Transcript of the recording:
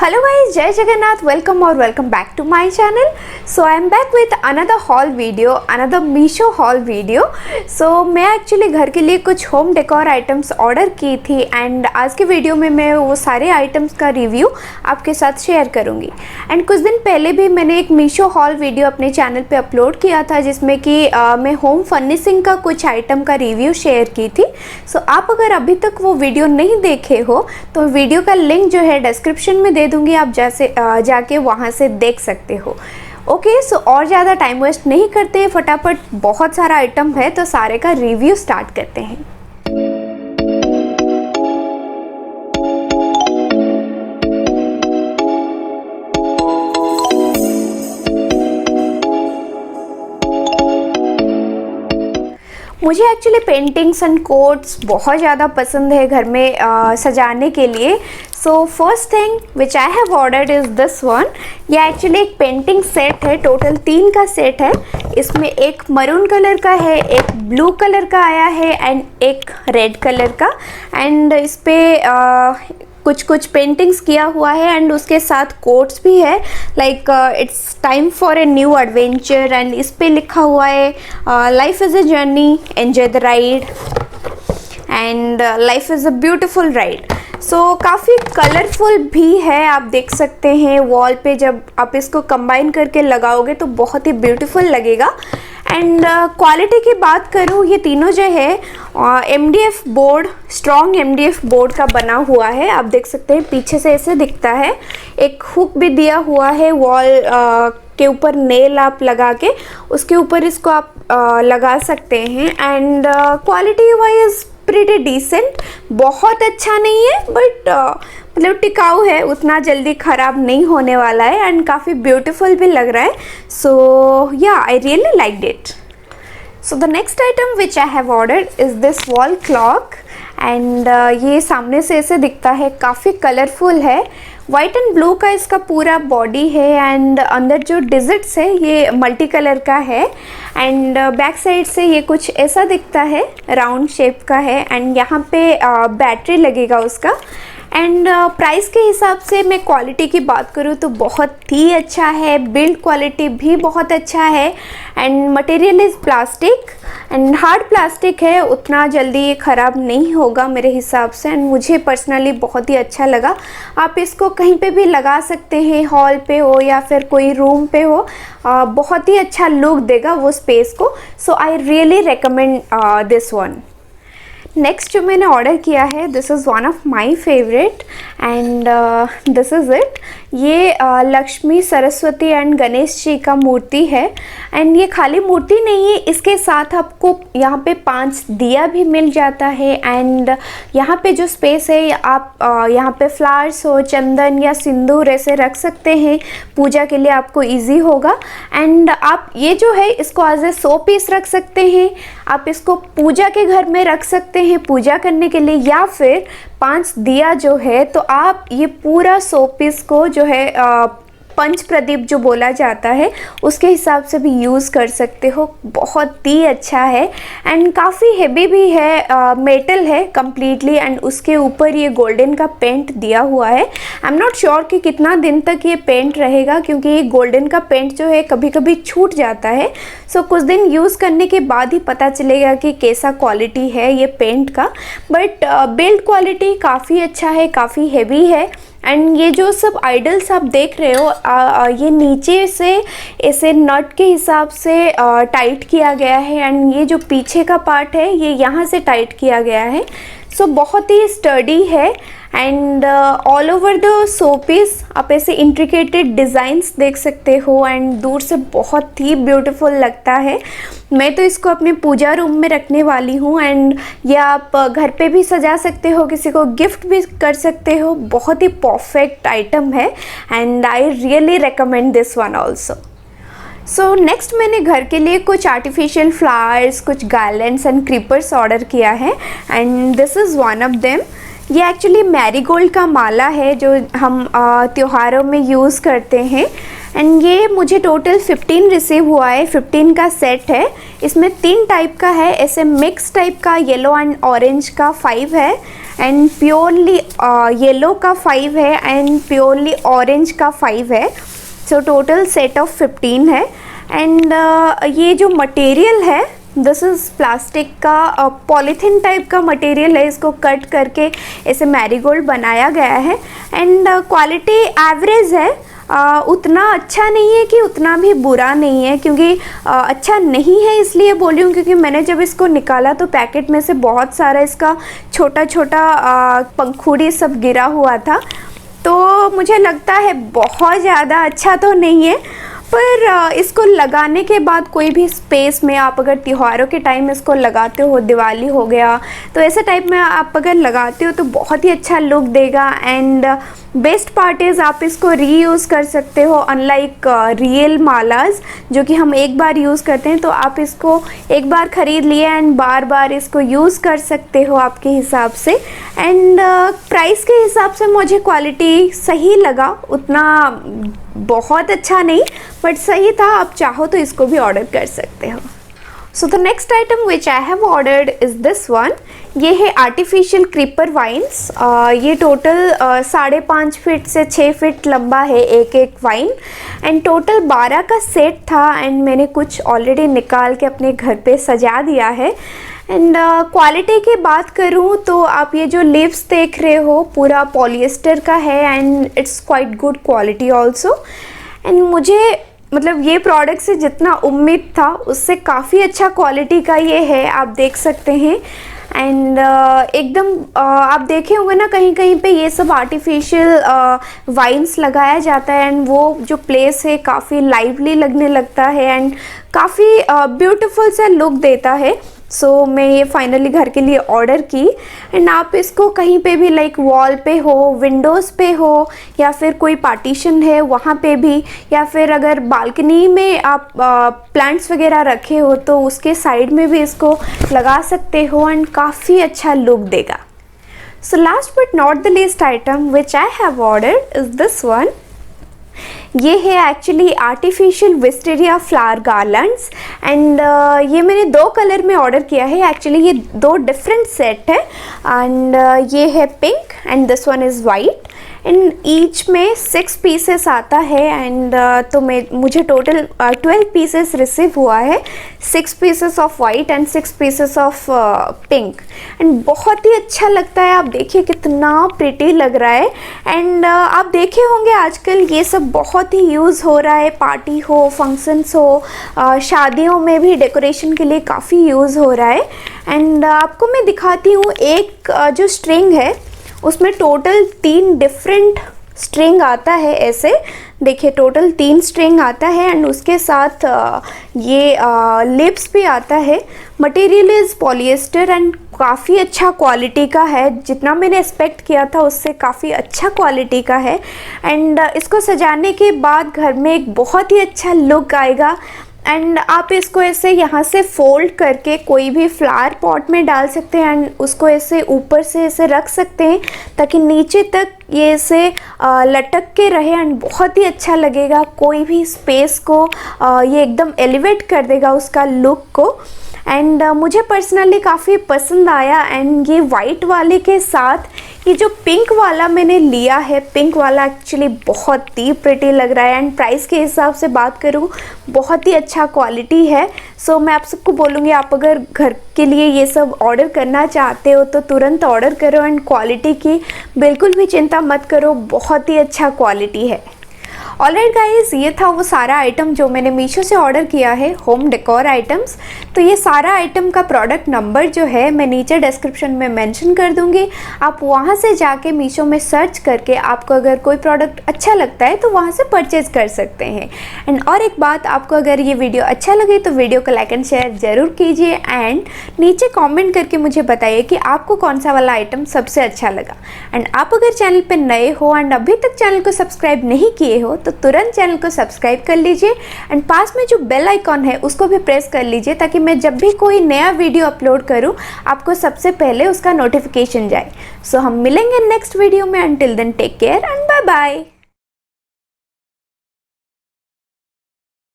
Hello guys, Jai Jagannath, welcome or welcome back to my channel. So I am back with another haul video, another Meesho haul video. So मैं actually घर के लिए कुछ home decor items order की थी and आज के video में मैं वो सारे आइटम्स का रिव्यू आपके साथ शेयर करूंगी। एंड कुछ दिन पहले भी मैंने एक मीशो हॉल वीडियो अपने चैनल पे अपलोड किया था जिसमें कि मैं होम फर्निशिंग का कुछ आइटम का रिव्यू शेयर की थी। सो आप अगर अभी तक वो वीडियो नहीं देखे हो तो वीडियो का लिंक जो है डिस्क्रिप्शन में दे दूंगी, आप जाके वहाँ से देख सकते हो। ओके, सो और ज़्यादा टाइम वेस्ट नहीं करते, फटाफट बहुत सारा आइटम है तो सारे का रिव्यू स्टार्ट करते हैं। मुझे एक्चुअली पेंटिंग्स एंड कोट्स बहुत ज़्यादा पसंद है घर में सजाने के लिए। So first thing which I have ordered is this one. ये एक्चुअली एक पेंटिंग सेट है, टोटल 3 का सेट है। इसमें एक मरून कलर का है, एक ब्लू कलर का आया है एंड एक रेड कलर का। एंड इस पर कुछ पेंटिंग्स किया हुआ है एंड उसके साथ कोट्स भी है, like it's time for a new adventure. And इस पे लिखा हुआ है life is a journey, enjoy the ride and life is a beautiful ride. So काफ़ी कलरफुल भी है, आप देख सकते हैं वॉल पे जब आप इसको कंबाइन करके लगाओगे तो बहुत ही ब्यूटीफुल लगेगा। एंड क्वालिटी की बात करूँ, ये तीनों जो है MDF board, strong MDF board का बना हुआ है। आप देख सकते हैं पीछे से ऐसे दिखता है। एक हुक भी दिया हुआ है वॉल के ऊपर, नेल आप लगा के उसके ऊपर इसको आप लगा सकते हैं। And quality wise pretty decent, बहुत अच्छा नहीं है बट मतलब टिकाऊ है, उतना जल्दी ख़राब नहीं होने वाला है एंड काफ़ी ब्यूटीफुल भी लग रहा है। सो या I really liked it. So the next item which I have ordered is this wall clock. And ये सामने से ऐसे दिखता है, काफ़ी कलरफुल है। वाइट एंड ब्लू का इसका पूरा बॉडी है एंड अंदर जो डिजिट्स है ये मल्टी कलर का है। एंड बैक साइड से ये कुछ ऐसा दिखता है, राउंड शेप का है एंड यहाँ पे बैटरी लगेगा उसका। एंड प्राइस के हिसाब से मैं क्वालिटी की बात करूँ तो बहुत ही अच्छा है, बिल्ड क्वालिटी भी बहुत अच्छा है। And material is plastic and hard plastic है, उतना जल्दी ये ख़राब नहीं होगा मेरे हिसाब से। एंड मुझे पर्सनली बहुत ही अच्छा लगा। आप इसको कहीं पे भी लगा सकते हैं, हॉल पे हो या फिर कोई रूम पे हो, बहुत ही अच्छा लुक देगा वो स्पेस को। So I really recommend this one. Next जो मैंने ऑर्डर किया है, this is one of my favourite and this is it. ये लक्ष्मी, सरस्वती एंड गणेश जी का मूर्ति है। एंड ये खाली मूर्ति नहीं है, इसके साथ आपको यहाँ पे 5 दिया भी मिल जाता है। एंड यहाँ पे जो स्पेस है आप यहाँ पे फ्लावर्स हो, चंदन या सिंदूर ऐसे रख सकते हैं, पूजा के लिए आपको इजी होगा। एंड आप ये जो है इसको एज ए 100 पीस रख सकते हैं, आप इसको पूजा के घर में रख सकते हैं पूजा करने के लिए, या फिर 5 दिया जो है तो आप ये पूरा 100 पीस को जो है पंच प्रदीप जो बोला जाता है उसके हिसाब से भी यूज़ कर सकते हो। बहुत ही अच्छा है एंड काफ़ी हेवी भी है, मेटल है कम्प्लीटली एंड उसके ऊपर ये गोल्डन का पेंट दिया हुआ है। आई एम नॉट श्योर कि कितना दिन तक ये पेंट रहेगा क्योंकि ये गोल्डन का पेंट जो है कभी कभी छूट जाता है। सो कुछ दिन यूज़ करने के बाद ही पता चलेगा कि कैसा क्वालिटी है ये पेंट का। बट बिल्ड क्वालिटी काफ़ी अच्छा है, काफ़ी हेवी है। एंड ये जो सब आइडल्स आप देख रहे हो ये नीचे से ऐसे नट के हिसाब से टाइट किया गया है एंड ये जो पीछे का पार्ट है ये यहाँ से टाइट किया गया है। सो बहुत ही स्टडी है and all over the showpiece आप ऐसे इंट्रिकेटेड डिज़ाइंस देख सकते हो एंड दूर से बहुत ही ब्यूटीफुल लगता है। मैं तो इसको अपने पूजा रूम में रखने वाली हूँ एंड ये आप घर पे भी सजा सकते हो, किसी को गिफ्ट भी कर सकते हो। बहुत ही परफेक्ट आइटम है and I really recommend this one also. So next मैंने घर के लिए कुछ आर्टिफिशियल फ्लावर्स, कुछ गार्लैंड्स एंड क्रीपर्स ऑर्डर किया है and this is one of them. ये एक्चुअली मैरीगोल्ड का माला है जो हम त्योहारों में यूज़ करते हैं। एंड ये मुझे टोटल 15 रिसीव हुआ है, 15 का सेट है। इसमें 3 टाइप का है, ऐसे मिक्स टाइप का येलो एंड ऑरेंज का 5 है, एंड प्योरली येलो का 5 है, एंड प्योरली ऑरेंज का 5 है। सो टोटल सेट ऑफ 15 है। एंड ये जो मटेरियल है दिस इज़ प्लास्टिक का पॉलीथीन टाइप का मटेरियल है। इसको कट करके ऐसे मैरीगोल्ड बनाया गया है। एंड क्वालिटी एवरेज है, उतना अच्छा नहीं है कि उतना भी बुरा नहीं है, क्योंकि अच्छा नहीं है इसलिए बोल रही हूँ क्योंकि मैंने जब इसको निकाला तो पैकेट में से बहुत सारा इसका छोटा छोटा पंखुड़ी सब गिरा हुआ था। तो मुझे लगता है बहुत ज़्यादा अच्छा तो नहीं है, पर इसको लगाने के बाद कोई भी स्पेस में आप अगर त्योहारों के टाइम इसको लगाते हो, दिवाली हो गया तो ऐसे टाइप में आप अगर लगाते हो तो बहुत ही अच्छा लुक देगा। एंड बेस्ट पार्ट इज़ आप इसको रीयूज़ कर सकते हो, अनलाइक रियल मालाज जो कि हम एक बार यूज़ करते हैं। तो आप इसको एक बार ख़रीद लिए एंड बार बार इसको यूज़ कर सकते हो आपके हिसाब से। एंड प्राइस के हिसाब से मुझे क्वालिटी सही लगा, उतना बहुत अच्छा नहीं बट सही था। आप चाहो तो इसको भी ऑर्डर कर सकते हो। So the next item which I have ordered is this one. ये है आर्टिफिशियल क्रीपर वाइन्स। ये टोटल 5.5 फीट से 6 फीट लंबा है एक एक वाइन, एंड टोटल 12 का सेट था। एंड मैंने कुछ ऑलरेडी निकाल के अपने घर पे सजा दिया है। एंड क्वालिटी की बात करूँ तो आप ये जो लीव्स देख रहे हो पूरा पॉलिएस्टर का है, and it's quite good quality also. And मुझे मतलब ये प्रोडक्ट से जितना उम्मीद था उससे काफ़ी अच्छा क्वालिटी का ये है, आप देख सकते हैं। एंड एकदम आप देखे होंगे ना कहीं कहीं पे ये सब आर्टिफिशियल वाइन्स लगाया जाता है, एंड वो जो प्लेस है काफ़ी लाइवली लगने लगता है एंड काफ़ी ब्यूटीफुल सा लुक देता है। सो मैं ये फाइनली घर के लिए ऑर्डर की। एंड आप इसको कहीं पे भी लाइक वॉल पे हो, विंडोज़ पे हो, या फिर कोई पार्टीशन है वहाँ पे भी, या फिर अगर बालकनी में आप प्लांट्स वगैरह रखे हो तो उसके साइड में भी इसको लगा सकते हो एंड काफ़ी अच्छा लुक देगा। So last but not the least item which I have ordered is this one. ये है actually artificial wisteria flower garlands. And ये मैंने 2 कलर में ऑर्डर किया है। एक्चुअली ये 2 डिफरेंट सेट है। एंड ये है pink and this one is white, and each में 6 पीसेस आता है। एंड तो मुझे टोटल 12 पीसेस रिसीव हुआ है, 6 pieces of white and 6 pieces of pink. And बहुत ही अच्छा लगता है, आप देखिए कितना प्रिटी लग रहा है। एंड आप देखे होंगे आजकल ये सब बहुत ही यूज़ हो रहा है, पार्टी हो, फंक्शंस हो, शादियों में भी डेकोरेशन के लिए काफ़ी यूज़ हो रहा है। एंड आपको मैं दिखाती हूँ, एक जो स्ट्रिंग है उसमें टोटल 3 डिफरेंट स्ट्रिंग आता है। ऐसे देखिए टोटल 3 स्ट्रिंग आता है, एंड उसके साथ ये लिप्स भी आता है। मटेरियल इज़ पॉलिएस्टर एंड काफ़ी अच्छा क्वालिटी का है, जितना मैंने एक्सपेक्ट किया था उससे काफ़ी अच्छा क्वालिटी का है। एंड इसको सजाने के बाद घर में एक बहुत ही अच्छा लुक आएगा। एंड आप इसको ऐसे यहाँ से फोल्ड करके कोई भी फ्लावर पॉट में डाल सकते हैं एंड उसको ऐसे ऊपर से ऐसे रख सकते हैं ताकि नीचे तक ये ऐसे लटक के रहे एंड बहुत ही अच्छा लगेगा। कोई भी स्पेस को ये एकदम एलिवेट कर देगा उसका लुक को। एंड मुझे पर्सनली काफ़ी पसंद आया। एंड ये वाइट वाले के साथ ये जो पिंक वाला मैंने लिया है, पिंक वाला एक्चुअली बहुत ही प्रिटी लग रहा है। एंड प्राइस के हिसाब से बात करूँ बहुत ही अच्छा क्वालिटी है। सो मैं आप सबको बोलूँगी आप अगर घर के लिए ये सब ऑर्डर करना चाहते हो तो तुरंत ऑर्डर करो। एंड क्वालिटी की बिल्कुल भी चिंता मत करो, बहुत ही अच्छा क्वालिटी है। ऑलराइट गाइस, ये था वो सारा आइटम जो मैंने मीशो से ऑर्डर किया है, होम डेकोर आइटम्स। तो ये सारा आइटम का प्रोडक्ट नंबर जो है मैं नीचे डिस्क्रिप्शन में मेंशन कर दूंगी। आप वहाँ से जाके मीशो में सर्च करके आपको अगर कोई प्रोडक्ट अच्छा लगता है तो वहाँ से परचेज कर सकते हैं। एंड और एक बात, आपको अगर ये वीडियो अच्छा लगे तो वीडियो को लाइक एंड शेयर ज़रूर कीजिए एंड नीचे कॉमेंट करके मुझे बताइए कि आपको कौन सा वाला आइटम सबसे अच्छा लगा। एंड आप अगर चैनल पर नए हो एंड अभी तक चैनल को सब्सक्राइब नहीं किए हो तो तुरंत चैनल को सब्सक्राइब कर लीजिए एंड पास में जो बेल आइकॉन है उसको भी प्रेस कर लीजिए ताकि मैं जब भी कोई नया वीडियो अपलोड करूं आपको सबसे पहले उसका नोटिफिकेशन जाए। सो हम मिलेंगे नेक्स्ट वीडियो में। Until then take care and bye bye.